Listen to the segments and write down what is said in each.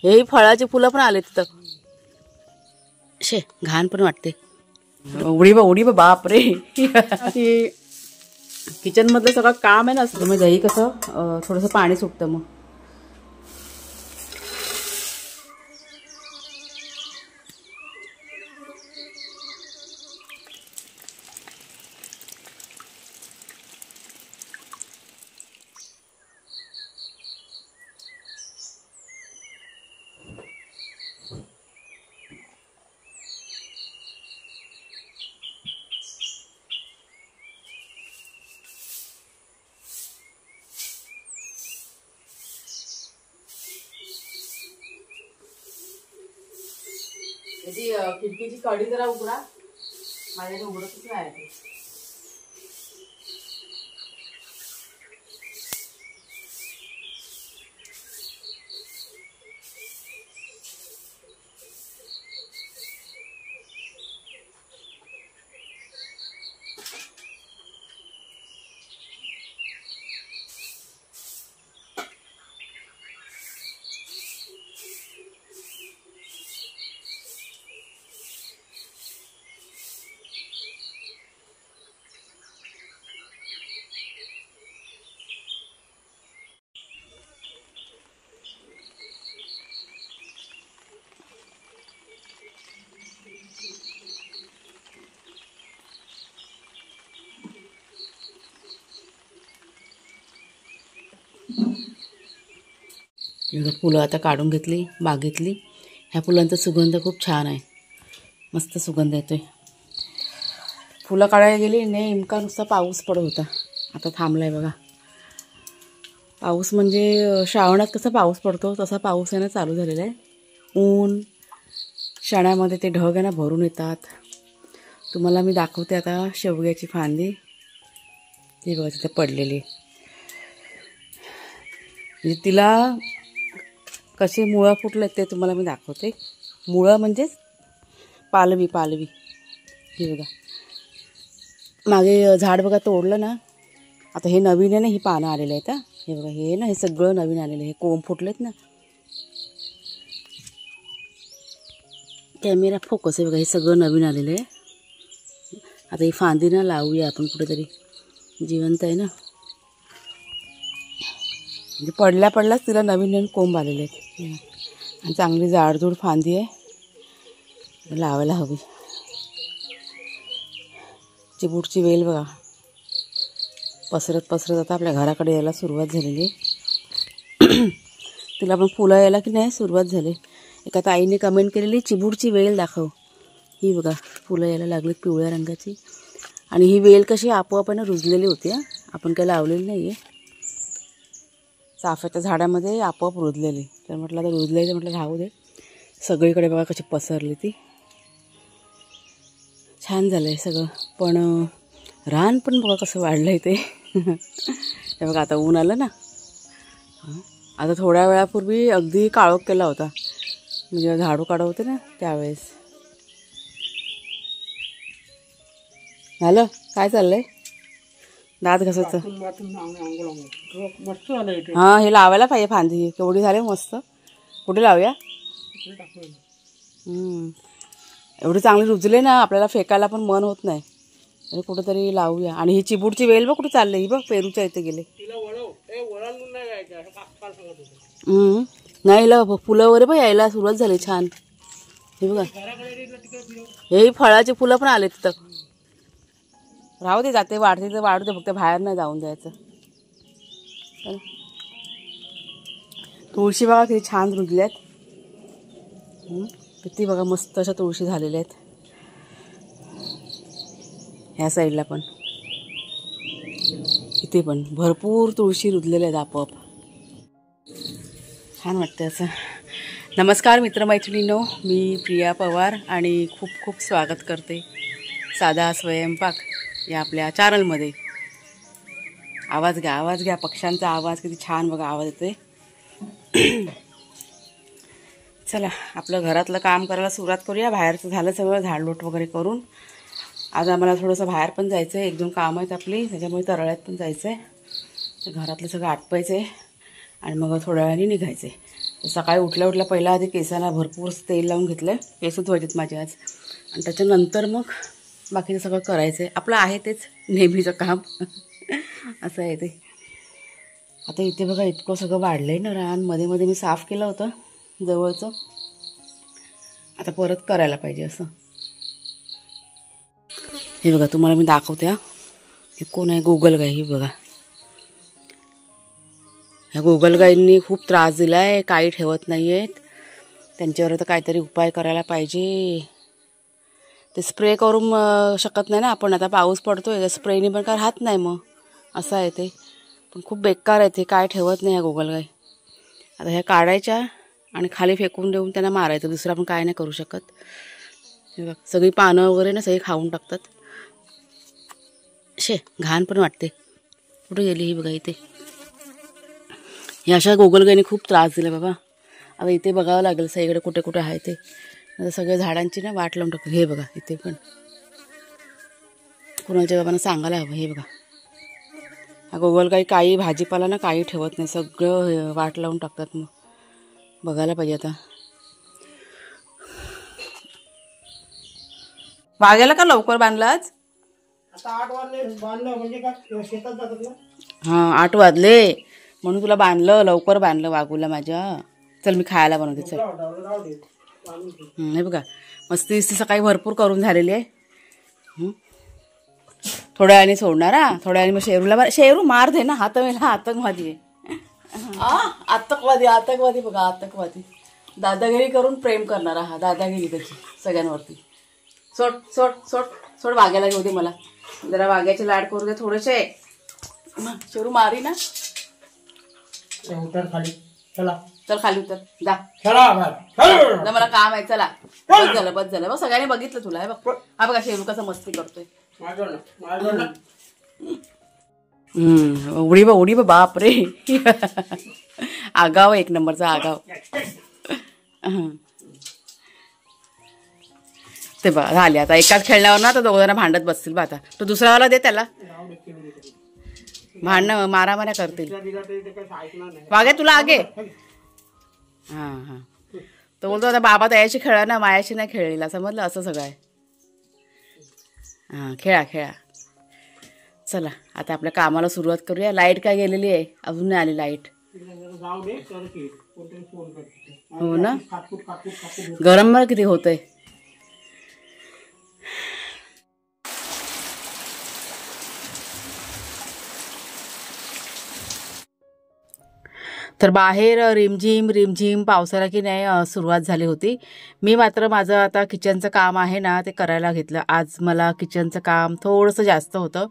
हे फळाची फुलं पण आले तिथं. शे घाण पण वाटते. उडी बा बाप रे. किचन मधलं सगळं काम आहे ना. मग दही कसं थोडंसं पाणी सुटतं मग. त्याची खिडकीची कडी जरा उघडा. माझ्याने उघडतच नाही ते. फुलं आता काढून घेतली बागेतली. ह्या फुलांचा सुगंध खूप छान आहे. मस्त सुगंध येतोय. फुलं काढायला गेली नेमका नुसता पाऊस पडत होता. आता थांबलाय बघा. पाऊस म्हणजे श्रावणात कसा पाऊस पडतो तसा पाऊस आहे ना चालू झालेला आहे. ऊन शण्यामध्ये ते ढग आहे ना भरून येतात. तुम्हाला मी दाखवते आता शेवग्याची फांदी. ती बघा तिथे पडलेली. म्हणजे तिला कशी मुळं फुटले ते तुम्हाला मी दाखवते. मुळं म्हणजेच पालवी. हे बघा मागे झाड बघा तोडलं ना. आता हे नवीन आहे ना. ही पानं आलेली आहेत. हे बघा हे ना हे सगळं नवीन आलेलं आहे. हे कोंब फुटलेत ना. कॅमेरा फोकस आहे बघा. हे सगळं नवीन आलेलं आहे. आता ही फांदी ना लावूया आपण कुठेतरी. जिवंत आहे ना. म्हणजे पडल्याच तिला नवीन कोंब आलेले आहेत. आणि चांगली जाडजूड फांदी आहे. लावायला हवी. चिबूडची वेल बघा पसरत आता आपल्या घराकडे यायला सुरुवात झालेली. तिला पण फुलं यायला की नाही सुरुवात झाली. एका ताईने कमेंट केलेली चिबूडची वेल दाखव. ही बघा फुलं यायला लागली पिवळ्या रंगाची. आणि ही वेल कशी आपोआप रुजलेली होती. आपण काही लावलेली नाही आहे. चाफ्याच्या झाडामध्ये आपोआप रुजलेली. तर म्हटलं आता रुजलेली तर म्हटलं राहू दे. सगळीकडे बघा कशी पसरली ती. छान झालं आहे सगळं. पण रान पण बघा कसं वाढलं आहे ते. हे बघा आता ऊन आलं ना. आता थोड्या वेळापूर्वी अगदी काळोख केला होता. म्हणजे झाडू काढवते ना त्यावेळेस. झालं काय चाललंय. दात घासायचं. हां हे लावायला पाहिजे फांदी. केवढी झाली मस्त. कुठे लावूया. एवढी चांगली रुजले ना आपल्याला फेकायला पण मन होत नाही. म्हणजे कुठेतरी लावूया. आणि ही चिबूडची वेल बघ कुठे चालली. ही बघ पेरूच्या इथे गेले. नाही ला फुलं वगैरे पण यायला सुरुवात झाली छान. हे बघा हे फळाची फुलं पण आले तिथं. राहू दे जाते वाढते तर वाढू दे. फक्त बाहेर नाही जाऊन जायचं. तुळशी बघा किती छान रुजल्यात. किती बघा मस्त अशा तुळशी झालेल्या आहेत. ह्या साईडला पण इथे पण भरपूर तुळशी रुजलेल्या आहेत आपोआप. छान वाटतं असं. नमस्कार मित्रमैत्रिणींनो. मी प्रिया पवार आणि खूप खूप स्वागत करते साधा स्वयंपाक या आपल्या चॅनलमध्ये. आवाज घ्या पक्ष्यांचा आवाज किती छान बघा आवाज येतोय. चला आपलं घरातलं काम करायला सुरुवात करूया. बाहेरचं झालं सगळं झाडलोट वगैरे करून. आज आम्हाला थोडंसं बाहेर पण जायचं आहे. 1-2 कामं आहेत आपली. त्याच्यामुळे तराळ्यात पण जायचं आहे. तर घरातलं सगळं आटपायचं आहे आणि मग थोड्या वेळाने निघायचं आहे. सकाळी उठल्या उठल्या पहिला आधी केसाला भरपूर तेल लावून घेतलं, केस धुवायचेत माझे आज, आणि त्याच्यानंतर मग बाकीचं सगळं करायचं आहे. आपलं आहे तेच नेहमीचं काम असं आहे ते. आता इथे बघा इतकं सगळं वाढलं आहे ना रान, मध्ये मध्ये मी साफ केलं होतं जवळचं, आता परत करायला पाहिजे असं. हे बघा तुम्हाला मी दाखवते. हे कोण आहे? गुगल गाय. ही बघा, ह्या गुगल गाईंनी खूप त्रास दिला आहे, काही ठेवत नाही आहेत. त्यांच्यावर तर काहीतरी उपाय करायला पाहिजे. ते स्प्रे करून शकत नाही ना आपण, आता पाऊस पडतोय त्या स्प्रेने पण काय राहत नाही मग, असं आहे ते. पण खूप बेकार आहे ते, काय ठेवत नाही ह्या गुगल गाय. आता ह्या काढायच्या आणि खाली फेकून देऊन त्यांना मारायचं, दुसरं आपण काय नाही करू शकत. हे बघ सगळी पानं वगैरे ना सगळी खाऊन टाकतात. शे घाण पण वाटते. कुठे गेली ही बघा इथे. ह्या अशा गुगल गायीने खूप त्रास दिला बाबा. आता इथे बघावं लागेल सगळीकडे कुठे कुठे आहे ते. आता सगळ्या झाडांची ना वाट लावून टाकतात. हे बघा इथे पण कुणाच्या बाबांना सांगायला हवं. हे बघा हा गुगल गाई काही भाजीपाला ना काही ठेवत नाही, सगळं वाट लावून टाकतात. मग बघायला पाहिजे आता. वाघ्याला का लवकर बांधलं आज? 8 वाजले बांधलं म्हणजे काय शेतात जातात ना. हां 8 वाजले म्हणून तुला बांधलं, लवकर बांधलं वाघूला माझ्या. चल मी खायला बनवते चल. हे बघा मस्ती दिसती सकाळी भरपूर करून झालेली आहे. थोड्या वेळाने सोडणार. थोड्या वेळाने मग शेरूला, शेरू मार दे ना, हातमेला आतंकवादी आहे. आतंकवादी बघा, आतंकवादी. दादागिरी करून प्रेम करणारा हा, दादागिरी त्याची सगळ्यांवरती. सोड सोड सोड सोड, वाघ्याला घेऊ दे मला जरा, वाघ्याचे लाड करू दे थोडेसे. शेरू मारी ना. खाली चला, चल खाली उतर जा, मला काम आहे. चला बस झालं बघ, सगळ्यांनी बघितलं तुला. बघ हा बघा शेरू कसं मस्ती करतोय. उडी बा बाप रे. आगाव, एक नंबरचा आगाव. ते बघा झाले आता एकाच खेळण्यावर ना, तर दोघ जण भांडत बसतील बा. आता तो दुसऱ्यावाला दे त्याला, भांडणं मारामाऱ्या करतील. वागे तुला आगे. हां तो बोलतो आता बाबा त्याच्याशी खेळा ना, मायाशी नाही खेळलेला, समजलं असं सगळं आहे. हां खेळा. चला आता आपल्या कामाला सुरुवात करूया. लाईट काय गेलेली आहे, अजून नाही आली लाईट. हो ना, गरम बरं किती होतंय. तर बाहेर रिमझिम पावसाला की नाही सुरुवात झाली होती. मी मात्र माझं आता किचनचं काम आहे ना ते करायला घेतलं. आज मला किचनचं काम थोडंसं जास्त होतं.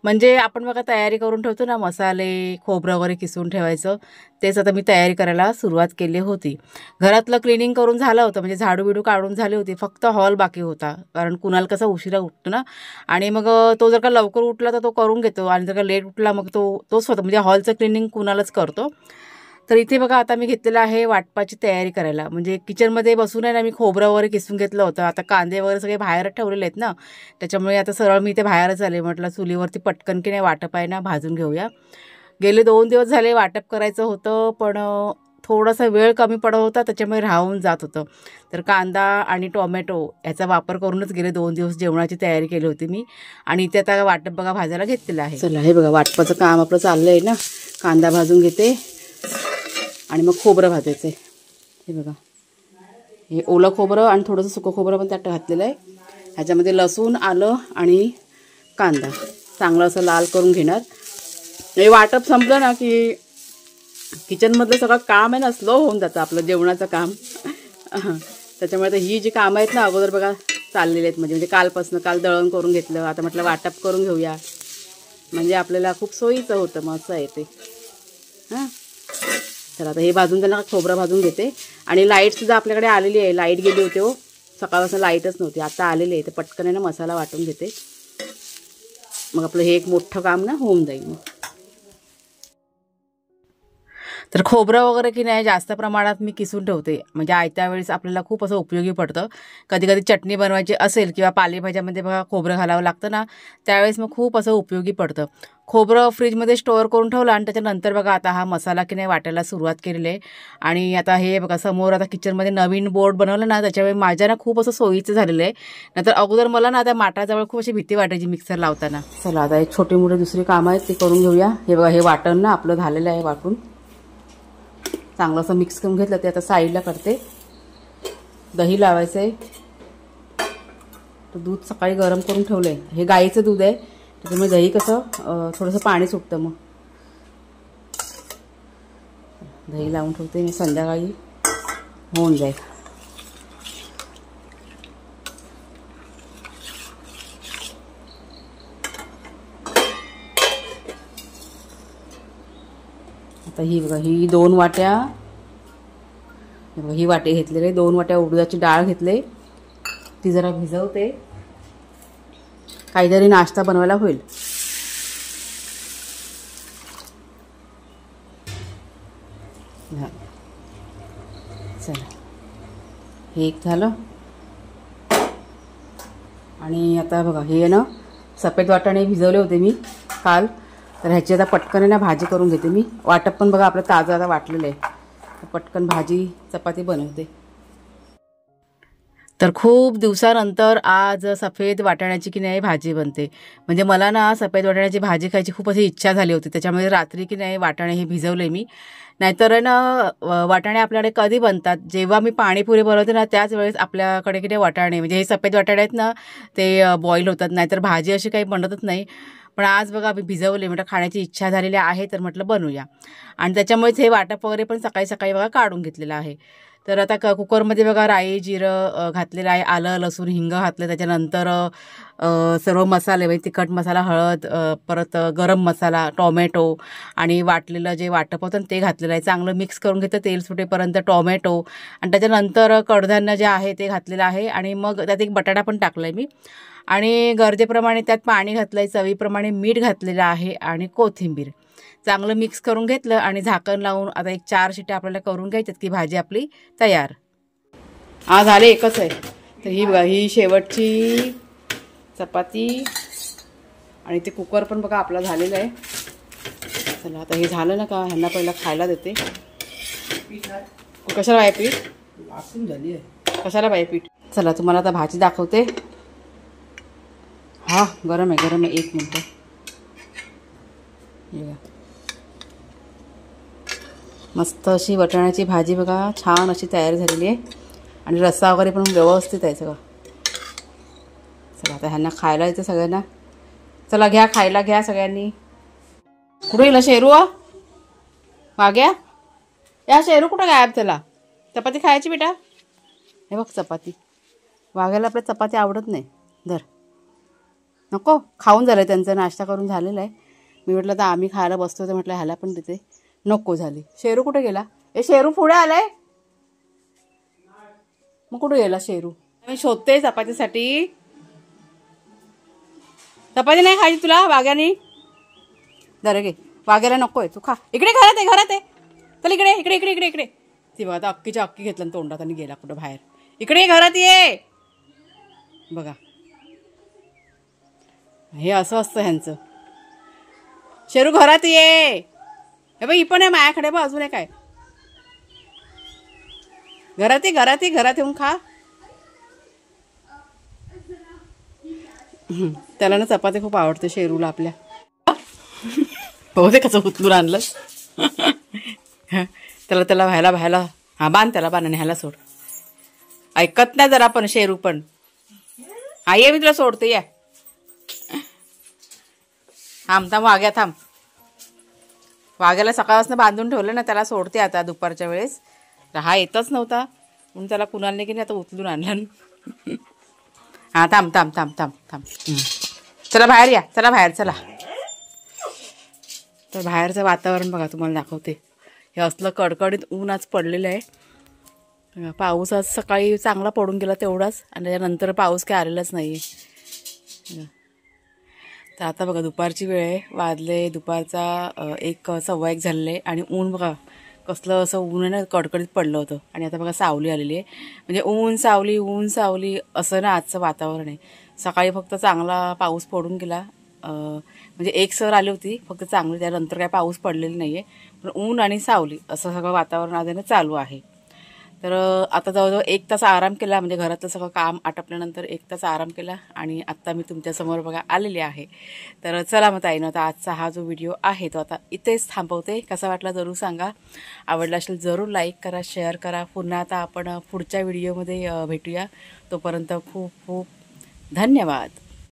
म्हणजे आपण बघा तयारी करून ठेवतो ना, मसाले खोबरं वगैरे किसून ठेवायचं, तेच आता मी तयारी करायला सुरुवात केली होती. घरातलं क्लिनिंग करून झालं होतं, म्हणजे झाडू बिडू काढून झाली होती, फक्त हॉल बाकी होता. कारण कुणाल कसा उशिरा उठतो ना, आणि मग तो जर का लवकर उठला तर तो करून घेतो, आणि जर का लेट उठला मग तो स्वतः म्हणजे हॉलचं क्लिनिंग कुणालच करतो. तर इथे बघा आता मी घेतलेलं आहे वाटपाची तयारी करायला. म्हणजे किचनमध्ये बसून आहे ना मी खोबरं वगैरे किसून घेतलं होतं. आता कांदे वगैरे सगळे बाहेरच ठेवलेले आहेत ना, त्याच्यामुळे आता सरळ मी इथे बाहेरच आले. म्हटलं चुलीवरती पटकन की नाही वाटप आहे ना भाजून घेऊया. गेले 2 दिवस झाले वाटप करायचं होतं, पण थोडासा वेळ कमी पडत होता, त्याच्यामुळे राहून जात होतं. तर कांदा आणि टोमॅटो याचा वापर करूनच गेले 2 दिवस जेवणाची तयारी केली होती मी. आणि इथे आता वाटप बघा भाजायला घेतलेलं आहे. चला हे बघा वाटपाचं काम आपलं चाललं आहे ना. कांदा भाजून घेते आणि मग खोबरं भाजायचं आहे. हे बघा हे ओलं खोबरं आणि थोडंसं सुकं खोबरं पण त्यात घातलेलं आहे. ह्याच्यामध्ये लसूण, आलं आणि कांदा चांगलं असं लाल करून घेणार. हे वाटप संपलं ना की किचनमधलं सगळं काम आहे ना स्लो होऊन जातं आपलं जेवणाचं काम. त्याच्यामुळे आता ही जी कामं आहेत ना अगोदर बघा चाललेली आहेत. म्हणजे कालपासून काल दळण करून घेतलं, आता म्हटलं वाटप करून घेऊया, म्हणजे आपल्याला खूप सोयीचं होतं. मग असं आहे ते. हां चला आता हे भाजून त्यांना खोबरं भाजून घेते. आणि लाईटसुद्धा आपल्याकडे आलेली आहे. लाईट गेली होती हो, सकाळपासून लाईटच नव्हती, आता आलेली आहे. तर पटकन आहे ना मसाला वाटून घेते, मग आपलं हे एक मोठं काम ना होऊन जाईल. मग तर खोबरं वगैरे की नाही जास्त प्रमाणात मी किसून ठेवते, म्हणजे आयत्या वेळेस आपल्याला खूप असं उपयोगी पडतं. कधी कधी चटणी बनवायची असेल किंवा पालेभाज्यामध्ये बघा खोबरं घालावं लागतं ना, त्यावेळेस मग खूप असं उपयोगी पडतं. खोबरं फ्रीजमध्ये स्टोअर करून ठेवलं आणि त्याच्यानंतर बघा आता हा मसाला की नाही वाटायला सुरुवात केलेली आहे. आणि आता हे बघा समोर आता किचनमध्ये नवीन बोर्ड बनवलं ना, त्याच्यामुळे माझ्या ना खूप असं सोयीचं झालेलं आहे. नंतर अगोदर मला ना त्या माठाजवळ खूप अशी भीती वाटायची मिक्सर लावताना. चला आता एक छोटी मोठी दुसरी कामं आहेत ती करून घेऊया. हे बघा हे वाटण ना आपलं झालेलं आहे वाटून, चांगलं असं मिक्स करून घेतलं. ते आता साईडला करते. दही लावायचं आहे. तर दूध सकाळी गरम करून ठेवलं आहे. हे गाईचं दूध आहे, त्याच्यामुळे दही कसं थोडंसं पाणी सुटतं. मग दही लावून ठेवते, मी संध्याकाळी होऊन जाईल. आता ही बघा ही 2 वाट्या, ही वाटी घेतलेली, 2 वाट्या उडदाची डाळ घेतले, ती जरा भिजवते, काहीतरी नाश्ता बनवायला होईल. चला हे एक झालं. आणि आता बघा हे ना सफेद वाटाणे भिजवले होते मी काल, तर ह्याची आता पटकन ना भाजी करून घेते मी. वाटप पण बघा आपलं ताजं आता वाटलेलं आहे, पटकन भाजी चपाती बनवते. तर खूप दिवसानंतर आज सफेद वाटाण्याची की नाही भाजी बनते. म्हणजे मला ना सफेद वाटाण्याची भाजी खायची खूप अशी इच्छा झाली होती, त्याच्यामुळे रात्री की नाही वाटाणे हे भिजवले मी. नाहीतर ना वाटाणे आपल्याकडे कधी बनतात, जेव्हा मी पाणीपुरी बनवते ना त्याच वेळेस आपल्याकडे की नाही वाटाणे, म्हणजे हे सफेद वाटाणे आहेत ना ते बॉईल होतात, नाहीतर भाजी अशी काही बनतच नाही. पण आज बघा मी भिजवले, म्हटलं खाण्याची इच्छा झालेली आहे तर म्हटलं बनवूया. आणि त्याच्यामुळेच हे वाटप वगैरे पण सकाळी सकाळी बघा काढून घेतलेलं आहे. तर आता कुकरमध्ये बघा राई जिरं घातलेलं आहे, आलं लसूण हिंग घातलं, त्याच्यानंतर सर्व मसाले म्हणजे तिखट मसाला, हळद, परत गरम मसाला, टोमॅटो आणि वाटलेलं जे वाटप होतं ते घातलेलं आहे. चांगलं मिक्स करून घेतं तेल सुटेपर्यंत, टोमॅटो, आणि त्याच्यानंतर कडधान्य जे आहे ते घातलेलं आहे. आणि मग त्यात एक बटाटा पण टाकला आहे मी, आणि गरजेप्रमाणे त्यात पाणी घातलं आहे, चवीप्रमाणे मीठ घातलेलं आहे आणि कोथिंबीर. चांगलं मिक्स करून घेतलं आणि झाकण लावून आता एक 4 शिट्या आपल्याला करून घ्यायच्यात की भाजी आपली तयार. आज झाले एकच आहे. तर ही बघा ही शेवटची चपाती, आणि ते कुकर पण बघा आपला झालेलं आहे. चला आता हे झालं ना का ह्यांना पहिला खायला देते. कशाला बाय पीठ वासून झाली आहे, कशाला बाय पीठ. चला तुम्हाला आता भाजी दाखवते. हा गरम आहे गरम आहे, 1 मिनटं. मस्त अशी वाटाण्याची भाजी बघा छान अशी तयार झालेली आहे, आणि रस्सा वगैरे पण व्यवस्थित आहे सगळं. चला आता ह्यांना खायला येतं सगळ्यांना. चला घ्या खायला, घ्या सगळ्यांनी. कुठं गेला शेरू? वाग्या या शेरू कुठं गायब? त्याला चपाती खायची बेटा. हे बघ चपाती, वाग्याला आपल्या चपाती आवडत नाही. धर, नको, खाऊन झालं त्यांचा नाश्ता करून झालेला आहे. मी म्हटलं तर आम्ही खायला बसतो तर म्हटलं ह्याला पण देते, नको झाली. शेरू कुठे गेला? ए शेरू पुढे आलाय, मग कुठे गेला शेरू? मी शोधते चपातीसाठी. चपाती नाही खायची तुला वाग्यानी? जरा घे, वाग्याला नकोय, तू खा. इकडे घरात आहे, घरात आहे. चल इकडे इकडे इकडे इकडे इकडे. ती बघा आता अक्कीच्या अक्की घेतलं तोंडात आणि गेला कुठं बाहेर. इकडे घरात ये. बघा हे असं असतं ह्यांचं. शेरू घरात ये. हे बघ ही पण आहे माझ्याकडे, बघ अजून आहे काय. घरात ये, घरात ये, घरात येऊन खा. त्याला ना चपाती खूप आवडते शेरूला आपल्या. हो ते कसं उचलून आणलं. त्याला व्हायला हा बांध, त्याला बांध आणि ह्याला सोड. ऐकत नाही जरा पण शेरू पण. हा ये, मी तुला सोडते या. थांब वाग्या थांब. वाग्याला सकाळपासून बांधून ठेवलं ना, त्याला सोडते आता दुपारच्या वेळेस. हा येतच नव्हता म्हणून त्याला कुणालने की नाही आता उचलून आणलं. हा थांब थांब थांब थांब थांब. चला बाहेर या, चला बाहेर चला. तर बाहेरचं वातावरण बघा तुम्हाला दाखवते. हे असलं कडकडीत ऊन आज पडलेलं आहे. पाऊस आज सकाळी चांगला पडून गेला तेवढाच, आणि त्याच्यानंतर पाऊस काही आलेलाच नाही आहे. तर आता बघा दुपारची वेळ आहे, वाजले दुपारचा 1 सव्वा 1 झालेले आहे, आणि ऊन बघा कसलं असं ऊन आहे ना, कडकडीत पडलं होतं. आणि आता बघा सावली आलेली आहे. म्हणजे ऊन सावली असं ना आजचं वातावरण आहे. सकाळी फक्त चांगला पाऊस पडून गेला, म्हणजे एक सर आली होती फक्त चांगली, त्यानंतर काय पाऊस पडलेला नाही आहे. पण ऊन आणि सावली असं सगळं वातावरण आज चालू आहे. तर आता जवळजवळ 1 तास आराम केला, म्हणजे घरातलं सगळं काम आटपल्यानंतर 1 तास आराम केला आणि आत्ता मी तुमच्यासमोर बघा आलेली आहे. तर चला मग ताईनं, आता आजचा हा जो व्हिडिओ आहे तो आता इथेच थांबवते. कसा वाटला जरूर सांगा. आवडला असेल जरूर लाईक करा, शेअर करा. पुन्हा आता आपण पुढच्या व्हिडिओमध्ये भेटूया. तोपर्यंत खूप खूप धन्यवाद.